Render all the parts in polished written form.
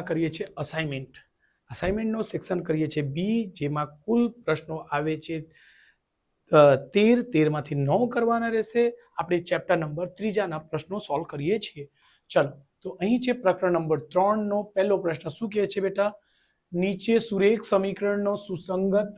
કરીએ છીએ અસાઇનમેન્ટનો સેક્શન કરીએ છીએ બી, જેમાં કુલ પ્રશ્નો આવે છે 13 માંથી 9 કરવાના રહેશે. આપણે ચેપ્ટર નંબર 3 ના પ્રશ્નો સોલ્વ કરીએ છીએ. ચલો, તો અહીં છે પ્રકરણ નંબર 3 નો પહેલો પ્રશ્ન. શું કહે છે બેટા? નીચે સુરેખ સમીકરણનો સુસંગત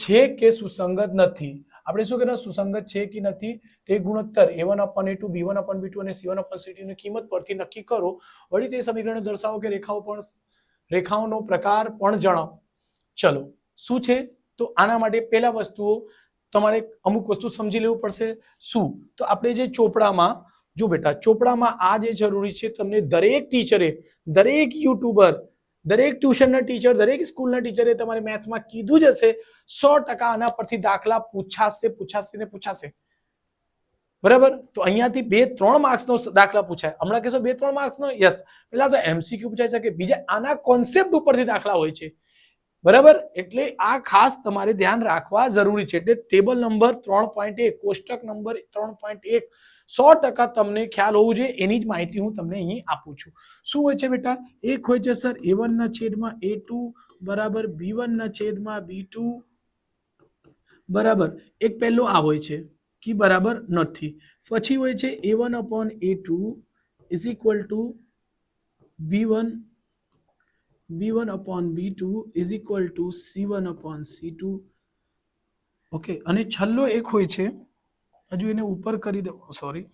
છે કે સુસંગત નથી. આપણે શું કહેવાય? સુસંગત છે કે નથી તે ગુણોત્તર a1/a2, b1/b2 અને c1/c2 ની કિંમત પરથી નક્કી કરો. વળી તે સમીકરણને દર્શાવો કે રેખાઓનો પ્રકાર પણ જણાવો. ચલો, શું છે? તો આના માટે પહેલા વસ્તુઓ તમારે અમુક વસ્તુ સમજી લેવું પડશે. શું? તો આપણે જે ચોપડામાં, જો બેટા, ચોપડામાં આ જે જરૂરી છે, તમને દરેક ટીચરે, દરેક યુટ્યુબર, દરેક ટ્યુશનના ટીચર, દરેક સ્કૂલના ટીચરે તમારે મેથ્સમાં કીધું જ હશે 100% આના પરથી દાખલા પૂછાશે. બરાબર? તો અહીંયાથી 2-3 માર્ક્સનો દાખલા પૂછાય. હમણાં કહેશો 2-3 માર્ક્સનો? યસ. પેલા તો MCQ પૂછાઈ શકે, બીજા આના કોન્સેપ્ટ ઉપરથી દાખલા હોય છે. બરાબર? એટલે આ ખાસ તમારે ધ્યાન રાખવા જરૂરી છે. એટલે ટેબલ નંબર 3.1, કોષ્ટક નંબર 3.1 100% તમને ખ્યાલ હોવું જોઈએ. એની જ માહિતી હું તમને અહીં આપું છું. શું હોય છે બેટા? એક હોય છે સર a1/a2 બરાબર b1/b2 બરાબર. એક પહેલો આ હોય છે કે બરાબર નથી. પછી હોય છે a1/a2 is equal to b1/b2 is equal to c1/c2. Okay. અને છેલ્લો એક હોય છે, હજુ એને ઉપર કરી દો, સોરી,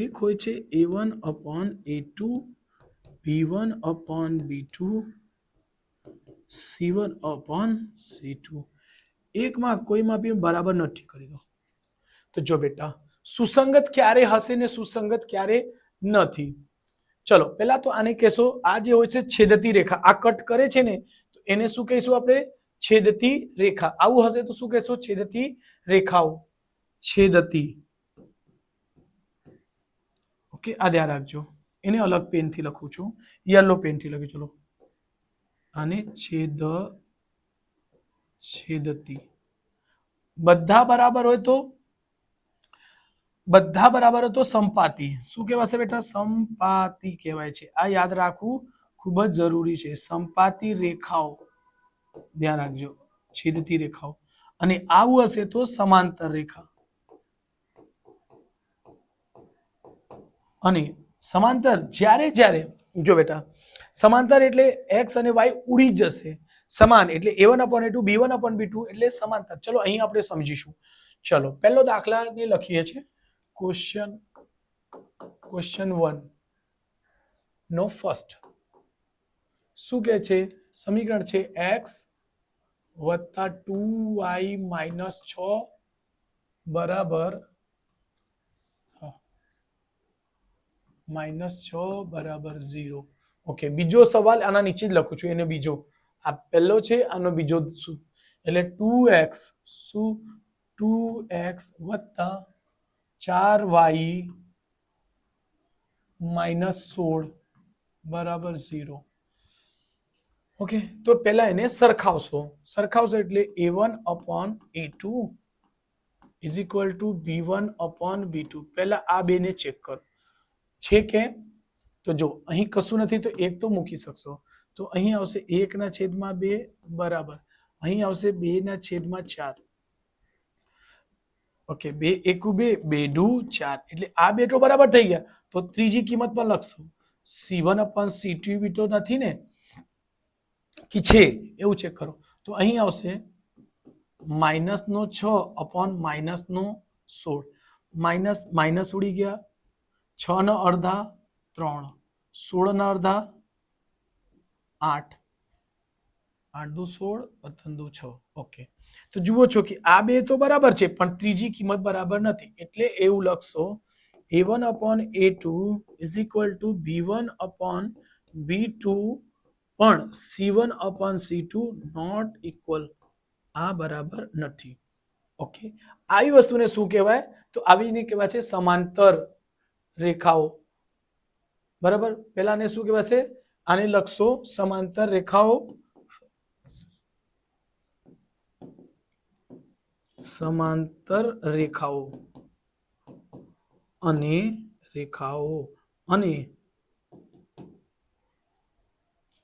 એક હોય છે a1/a2 b1/b2 c1/c2. એકમાં કોઈમાં બી બરાબર નથી કરી દો. તો જો બેટા, સુસંગત ક્યારે હશે ને સુસંગત ક્યારે નથી. ચલો, પહેલા તો આને કહેશો, આ જે હોય છે છેદતી રેખા, આ કટ કરે છે ને, તો એને શું કહીશું આપણે? છેદતી રેખા. આવું હશે તો શું કહેશો? છેદતી રેખાઓ. છેદતી. ઓકે, આ ધ્યાન રાખજો. એને અલગ પેનથી લખું છું, યલો પેનથી લખી. ચલો, આને છેદતી. બધા બરાબર હોય તો સંપાતી. શું કહેવાશે બેટા? સંપાતી કહેવાય છે. આ યાદ રાખવું ખૂબ જ જરૂરી છે. સંપાતી રેખાઓ, ધ્યાન રાખજો. છેદતી રેખાઓ. અને આવું હશે તો સમાંતર રેખા. અને સમાંતર જ્યારે જો બેટા, સમાંતર એટલે x અને y ઉડી જશે. સમાન એટલે a1/a2 b1/b2 એટલે સમાંતર. ચલો, અહીં આપણે સમજીશું. ચલો, પહેલો દાખલાને લખીએ છીએ. ક્વેશ્ચન 1 નો ફર્સ્ટ. શું કહે છે? સમીકરણ છે x + 2y - 6 બરાબર -6 બરાબર 0. ઓકે, બીજો સવાલ આના નીચે જ લખું છું. એને બીજો, આ પહેલો છે, આનો બીજો શું? એટલે 2x શું? 2x + 4y - 16 બરાબર 0. ઓકે, તો પહેલા એને સરખાવશો એટલે a1/a2 is equal to b1/b2. પહેલા આ બેને ચેક કરો છે કે. તો જો અહીં કશું નથી તો એક તો મૂકી શકશો. તો અહીં આવશે 1/2 બરાબર. અહીં આવશે 2/4. ઓકે, 2 × 1 = 2, 2 × 4. એટલે આ બે તો બરાબર થઈ ગયા. તો ત્રીજી કિંમત પણ લખશો. c1/c2 બી તો નથી ને, કે છે એવું ચેક કરો. તો અહીં આવશે -6/-16. માઇનસ ઉડી ગયા. 6/2 3, 16/2 8, 8 દુ 16, 17 દુ 6. ઓકે, તો જુઓ છો કે આ બે તો બરાબર છે, પણ ત્રીજી કિંમત બરાબર નથી. એટલે એવું લખશો a1/a2 is equal to b1/b2 પણ c1/c2 નોટ ઇક્વલ. આ બરાબર નથી. ઓકે, આવી વસ્તુને શું કહેવાય? તો આવીને કહેવાય છે સમાંતર રેખાઓ. બરાબર. પહેલાને શું કહેવાશે? આને લખશો સમાંતર રેખાઓ. સમાંતર રેખાઓ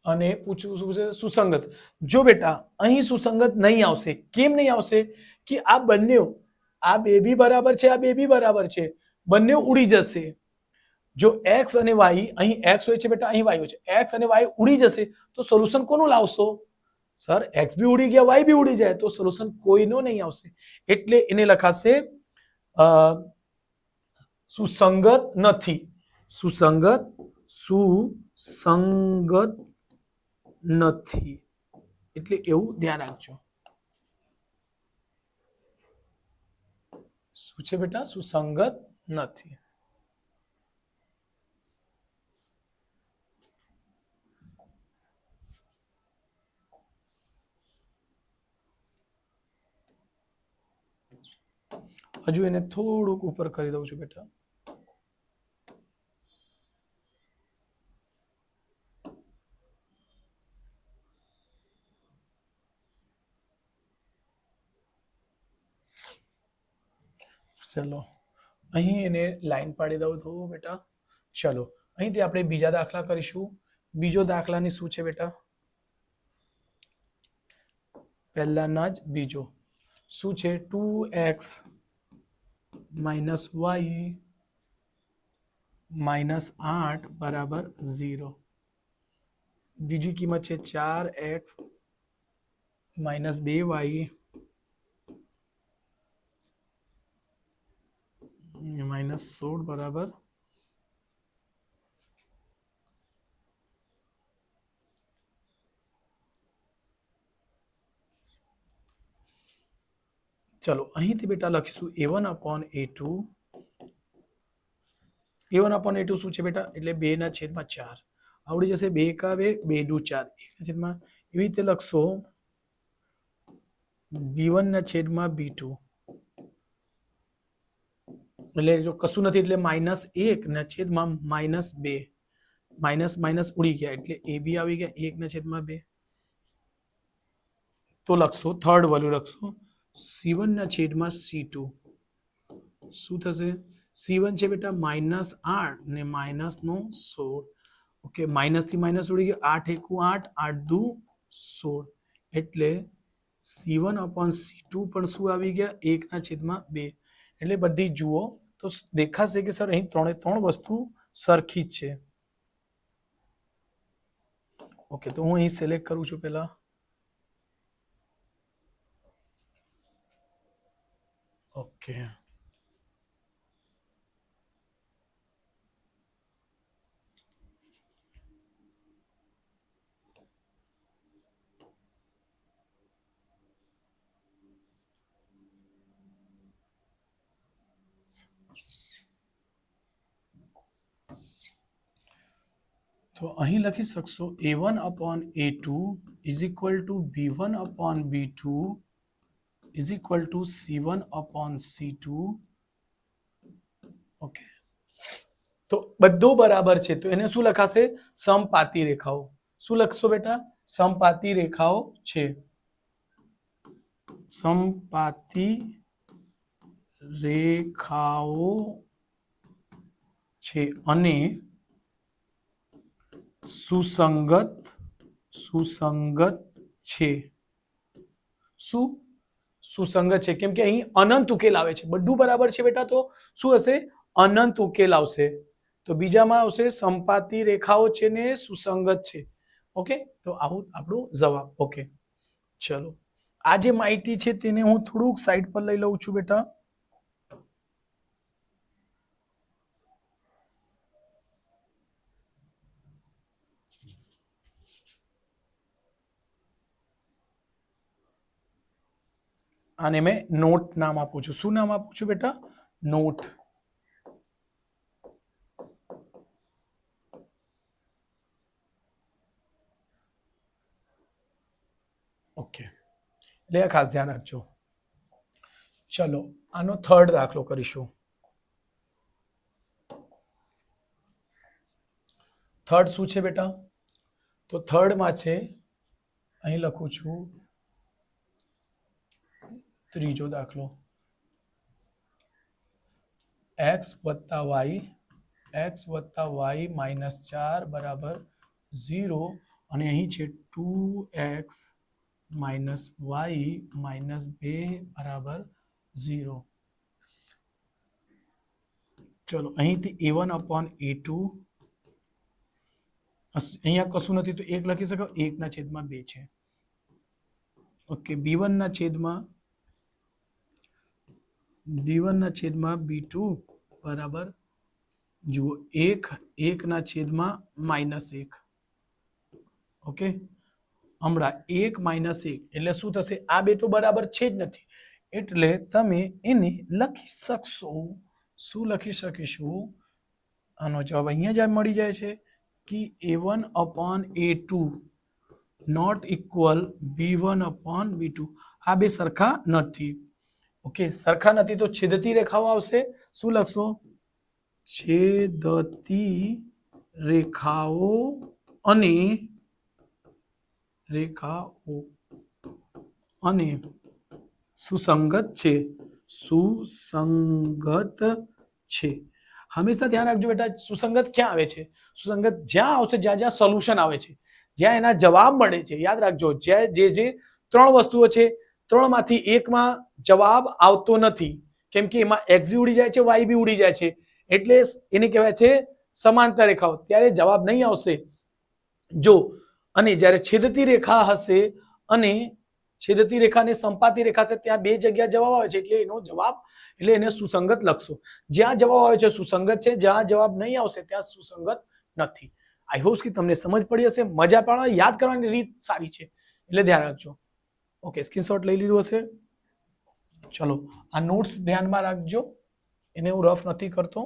અને પૂછવું શું છે? સુસંગત. જો બેટા અહીં સુસંગત નહીં આવશે. કેમ નહીં આવશે? કે આ બંને, આ બે બી બરાબર છે, આ બે બી બરાબર છે, બંને ઉડી જશે. જો x અને y, અહીં x હોય છે બેટા, અહીં y હોય છે, x અને y ઉડી જશે તો સોલ્યુશન કોનું લાવશો? સર x બી ઉડી ગયા, y બી ઉડી જાય તો સોલ્યુશન કોઈનો નહીં આવશે. એટલે એને લખાશે સુસંગત નથી. સુસંગત નથી. એટલે એવું ધ્યાન રાખજો. શું છે બેટા? સુસંગત નથી. હજુ એને થોડુંક ઉપર કરી દઉં છું બેટા. ચલો અહીં એને લાઈન પાડી દઉં તો બેટા. ચલો અહીંથી આપણે બીજા દાખલા કરીશું. બીજો દાખલાની શું છે બેટા? પહેલાના જ બીજો શું છે? 2x - y - 8 બરાબર 0. બીજી કિંમત છે 4x - 2y -16 બરાબર. ચલો અહીંથી બેટા લખીશું a1/a2. a1/a2 શું છે બેટા? એટલે 2/4 આવડી જશે. 2 કા 2, 2 દુ 4, 1/. એવી રીતે લખશો b1/b2. એટલે જો કશું નથી એટલે -1/-2, માઇનસ ઉડી ગયા એટલે a બી આવી ગયા 1/2. તો લખશો થર્ડ વેલ્યુ લખશો c1/c2. શું થશે? c1 છે બેટા -8 ને -16. ઓકે, માઇનસ થી માઇનસ ઉડી ગયો. 8 × 1 = 8, 8 દુ 16. એટલે c1/c2 પણ શું આવી ગયા? 1/2. એટલે બધી જુઓ તો દેખાશે કે સર અહીં ત્રણે ત્રણ વસ્તુ સરખી જ છે. ઓકે, તો હું અહીં સિલેક્ટ કરું છું પહેલા. ઓકે, તો અહીં લખી શકશો a1/a2 = b1/b2 = c1/c2. ઓકે, તો બધું બરાબર છે તો એને શું લખાશે? સમપાતી રેખાઓ. શું લખશો બેટા? સમપાતી રેખાઓ છે. સમપાતી રેખાઓ છે અને સુસંગત છે. શું? સુસંગત છે. કેમ કે અહીં અનંત ઉકેલ આવે છે. બધું બરાબર છે બેટા તો શું હશે? અનંત ઉકેલ આવશે. તો બીજામાં આવશે સમપાતી રેખાઓ છે ને સુસંગત છે. ઓકે, તો આવું આપણું જવાબ. ઓકે, ચલો આ જે માહિતી છે તેને હું થોડુંક સાઈડ પર લઈ લઉં છું બેટા. આને મેં નોટ નામ આપું છું. શું નામ આપું છું બેટા? નોટ. ઓકે, એટલે આ ખાસ ધ્યાન રાખજો. ચલો આનો થર્ડ દાખલો કરીશું. થર્ડ શું છે બેટા? તો થર્ડમાં છે, અહીં લખું છું ત્રીજો દાખલો. એક્સ વત્તા વાય -4 બરાબર 0 અને અહીં છે 2x વાય -2 બરાબર 0. ચલો અહીંથી a1 અપોન a2 અહીંયા કશું નથી તો 1 લખી શકો 1/2 છે. ઓકે b1 ના છેદમાં b2 બરાબર જુઓ 1/1 -1. ઓકે હમણાં 1 - 1 એટલે શું થશે? આ બે તો બરાબર છે જ નથી એટલે તમે એને લખી શકશો. શું લખી શકીશું? આનો જવાબ અહીંયા જ મળી જાય છે કે a1 upon a2 not equal b1 upon b2. આ બે સરખા નથી. ઓકે સરખા નથી તો છેદતી રેખાઓ આવશે. શું લખશો? છેદતી રેખાઓ અને સુસંગત છે. હંમેશા ધ્યાન રાખજો બેટા, સુસંગત ક્યાં આવે છે? સુસંગત જ્યાં આવશે જ્યાં સોલ્યુશન આવે છે, જ્યાં એના જવાબ મળે છે. યાદ રાખજો જે ત્રણ વસ્તુઓ છે, ત્રણમાંથી એકમાં જવાબ આવતો નથી કેમ કે એમાં એક્સ બી ઉડી જાય છે, વાય બી ઉડી જાય છે એટલે એને કહેવાય છે સમાંતર રેખાઓ. ત્યારે જવાબ નહીં આવશે જો અને જ્યારે છેદતી રેખા હશે અને છેદતી રેખા અને સંપાતી રેખા છે ત્યાં બે જગ્યા જવાબ આવે છે એટલે એનો જવાબ એટલે એને સુસંગત લખશો. જ્યાં જવાબ આવે છે સુસંગત છે, જ્યાં જવાબ નહીં આવશે ત્યાં સુસંગત નથી. આઈ હોપ કે તમને સમજ પડી હશે. મજા પણ યાદ કરવાની રીત સારી છે એટલે ધ્યાન રાખજો. ઓકે સ્ક્રીનશોટ લઈ લીધું હશે. ચલો આ નોટ્સ ધ્યાનમાં રાખજો, એને હું રફ નથી કરતો.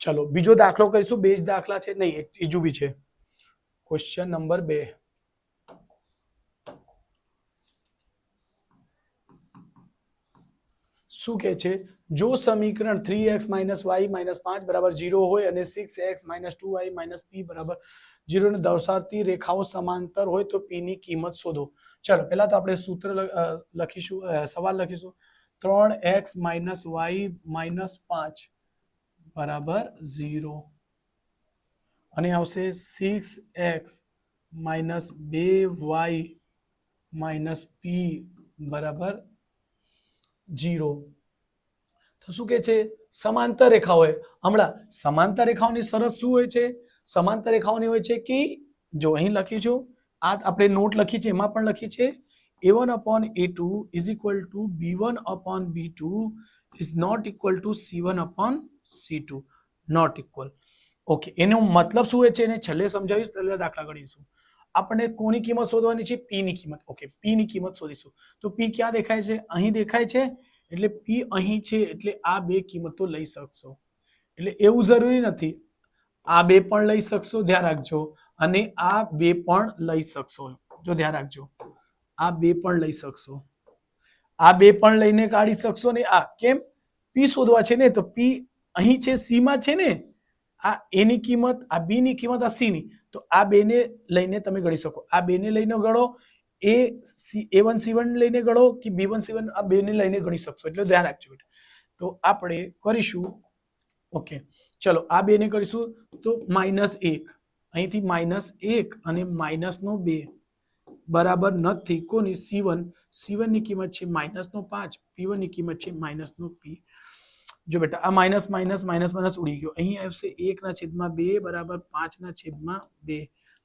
ચલો બીજો દાખલો કરીશું. બે જ દાખલા છે, નહીં એક ત્રીજું બી છે. Question number 2. શું કહે છે? જો સમીકરણ 3x - y - 5 બરાબર 0 હોય અને 6x - 2y - p બરાબર 0 ને દર્શાવતી રેખાઓ સમાંતર હોય તો p ની કિંમત શોધો. ચલો પહેલા તો આપણે સૂત્ર લખીશું, સવાલ લખીશું. 3x - y - 5 બરાબર 0 અને આવશે 6x - 2y - p બરાબર 0. તો શું કે છે? સમાંતર રેખા હોય. હમણાં સમાંતર રેખાઓની શરત શું હોય છે? સમાંતર રેખાઓની હોય છે કે જો અહીં લખીશું, આ આપણે નોટ લખી છે એમાં પણ લખી છે a1 upon a2 is equal to b1 upon b2 is not equal to c1 upon c2. Not equal. Okay એનો મતલબ શું હોય છે એને છેલ્લે સમજાવીશ, એટલે દાખલા ગણીશું. આપણે કોની કિંમત શોધવાની છે? p ની કિંમત. ઓકે p ની કિંમત શોધીશું. તો p ક્યાં દેખાય છે? અહીં દેખાય છે એટલે p અહીં છે એટલે આ બે કિંમતો લઈ શકશો. એટલે એવું જરૂરી નથી, આ બે પણ લઈ શકશો, ધ્યાન રાખજો, અને આ બે પણ લઈ શકશો. જો ધ્યાન રાખજો, આ બે પણ લઈ શકશો, આ બે પણ લઈને કાઢી શકશો ને આ કેમ? p શોધવા છે ને તો p અહીં છે, c માં છે ને, આ a ની કિંમત, આ b ની કિંમત, આ c ની, તો આ બે ને લઈને તમે ગણી શકો. આ બે ને લઈને ગણો, a1 c1 લઈને ગણો કે b1 c1, આ બે ને લઈને ગણી શકશો. એટલે ધ્યાન રાખજો બેટા. તો આપણે કરીશું. ઓકે ચલો આ બે ને કરીશું તો -1 અહીંથી -1 અને -2 બરાબર નથી કોની? c1 ની કિંમત છે -5, p1 ની કિંમત છે -p. જો બેટા આ માઇનસ માઇનસ માઇનસ માઇનસ ઉડી ગયો. અહીં આવશે 1/2 બરાબર 5/2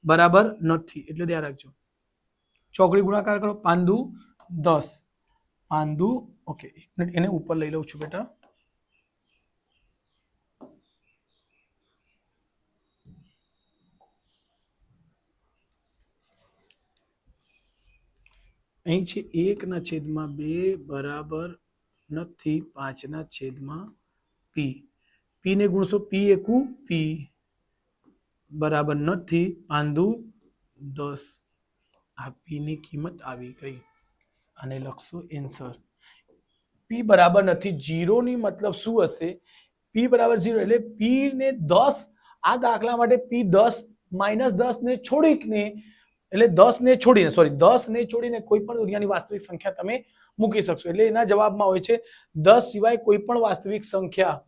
બરાબર નથી એટલે ધ્યાન રાખજો. ચોકડી ગુણાકાર કરો, 5 દુ 10, 5 દુ. ઓકે એક મિનિટ એને ઉપર લઈ લઉં છું બેટા. અહીં છે 1/2 બરાબર નથી 5/p. p ને ગુણશો p એકુ p બરાબર નથી 5×10. આ p ની કિંમત આવી ગઈ અને લખશો આન્સર. p બરાબર નથી 0 ની મતલબ શું હશે? p બરાબર 0 એટલે p ને 10, આ દાખલા માટે p 10 -10 ને છોડીને, એટલે 10 ને છોડીને, સોરી 10 ને છોડીને કોઈ પણ દુનિયાની વાસ્તવિક સંખ્યા તમે મૂકી શકશો. એટલે એના જવાબમાં હોય છે 10 સિવાય કોઈ પણ વાસ્તવિક સંખ્યા.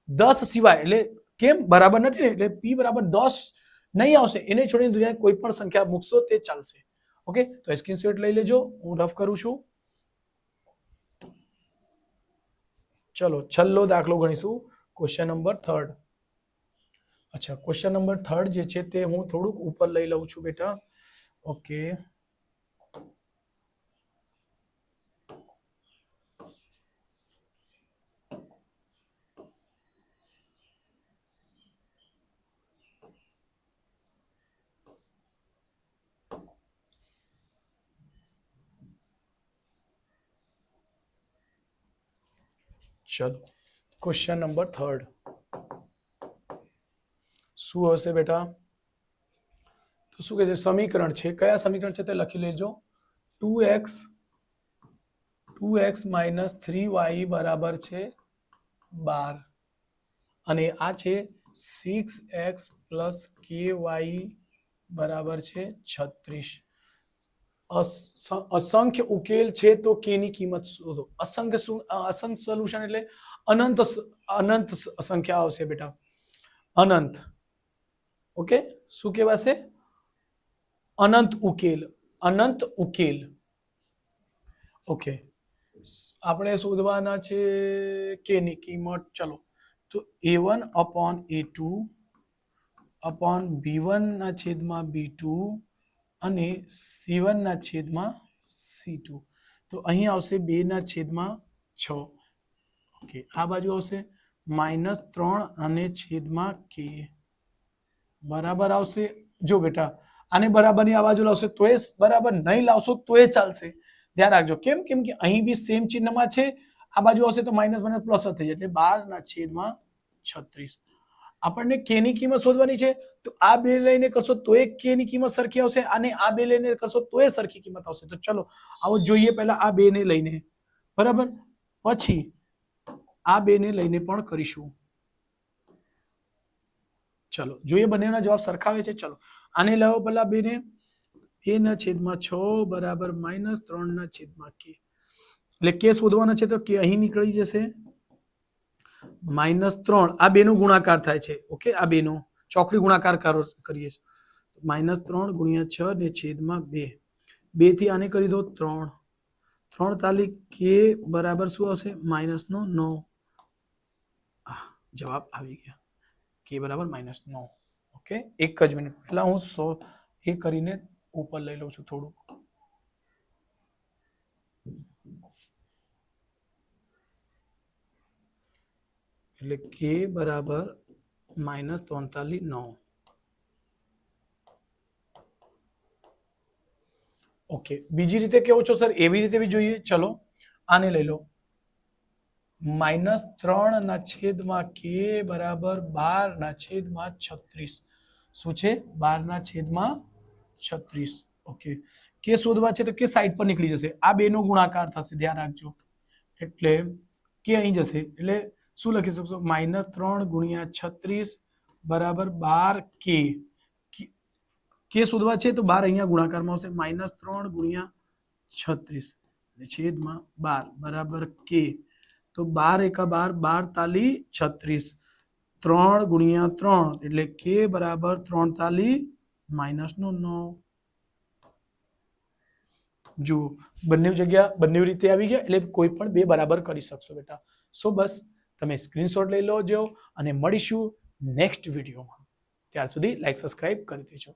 10 સિવાય એટલે કેમ બરાબર નથી ને, એટલે p બરાબર 10 નહીં આવશે, એને છોડીને દુનિયાની કોઈ પણ સંખ્યા મૂકશો તે ચાલશે. ઓકે, તો સ્ક્રીનશોટ લઈ લેજો, હું રફ કરું છું. ચલો છેલ્લો દાખલો ગણીશું, ક્વેશ્ચન નંબર 3. અચ્છા, ક્વેશ્ચન નંબર 3 જે છે તે હું થોડુંક ઉપર લઈ લઉં છું બેટા. ઓકે, ચલો ક્વેશ્ચન નંબર 3 શું હશે બેટા? તો શું કહે છે? સમીકરણ છે, કયા સમીકરણ છે તે લખી લેજો. 2x - 3y બરાબર છે 12 અને આ છે 6x + ky બરાબર છે 36. અસંખ્ય ઉકેલ છે તો k ની કિંમત શોધો. અસંખ્ય સોલ્યુશન એટલે અનંત સંખ્યા આવશે બેટા, અનંત. ઓકે, શું કહેવાશે? અનંત ઉકેલ, અનંત ઉકેલ. ઓકે, આપણે શોધવાના છે k ની કિંમત. ચલો, તો a1/b1/b2 અને c1/c2. તો અહીં આવશે 2/6. ઓકે, આ બાજુ આવશે -3 k બરાબર આવશે. જો બેટા, આને બરાબરની આ બાજુ લાવશો તો એ બરાબર, નહીં લાવશો તો એ ચાલશે. ધ્યાન રાખજો, કેમ કે અહીં બી સેમ ચિહ્નમાં છે, આ બાજુ આવશે તો માઇનસ પ્લસ થઈ જાય, એટલે 12/36. આપણને k ની કિંમત શોધવાની છે, તો આ બે લઈને કરશો તો એ k ની કિંમત સરખી આવશે, અને આ બે લઈને કરશો તો એ સરખી કિંમત આવશે. તો ચલો આવો જોઈએ, પહેલા આ બે ને લઈને, બરાબર, પછી આ બે ને લઈને પણ કરીશું. ચલો જોઈએ બંનેના જવાબ સરખા આવે છે. ચલો આને લાવો પહેલા બે ને. 2/6 બરાબર -3/k. એટલે કે શોધવાના છે, તો કે અહીં નીકળી જશે -3. આ બે નો ગુણાકાર થાય છે. ઓકે, આ બે નો ચોકડી ગુણાકાર કરીએ છીએ. -3 × 6 ને છેદમાં 2. 2 થી આને કરી દો 3. 3 તાલી k બરાબર શું આવશે? -9. જવાબ આવી ગયા, k બરાબર -9. ઓકે, એક જ મિનિટ, પહેલા હું એ કરીને ઉપર લઈ લઉં છું થોડુંક. એટલે k બરાબર -43.9. ઓકે, બીજી રીતે કેવો છો સર? એવી રીતે બી જોઈએ. ચલો આને લઈ લો, -3/k બરાબર 12/36. શું છે? 12/36. ઓકે, કે શોધવા છે તો કે સાઈડ પર નીકળી જશે, આ બે નો ગુણાકાર થશે, ધ્યાન રાખજો. એટલે કે અહીં જશે, એટલે શું લખી શકશો? -3 × 36 બરાબર 12k. કે શોધવા છે તો 12 અહીંયા ગુણાકારમાં આવશે, -3 × 36 છેદમાં 12 બરાબર k. તો 12 × 12, 12 તાલી 36. 3 × 3 એટલે k બરાબર 3 તાલી -9. જુઓ, બંને જગ્યા બંને રીતે આવી ગયા, એટલે કોઈ પણ બે બરાબર કરી શકશો બેટા. સો બસ તમે સ્ક્રીનશોટ લઈ લો જો, અને મળીશું નેક્સ્ટ વિડીયોમાં. ત્યાર સુધી લાઈક સબસ્ક્રાઇબ કરી દેજો.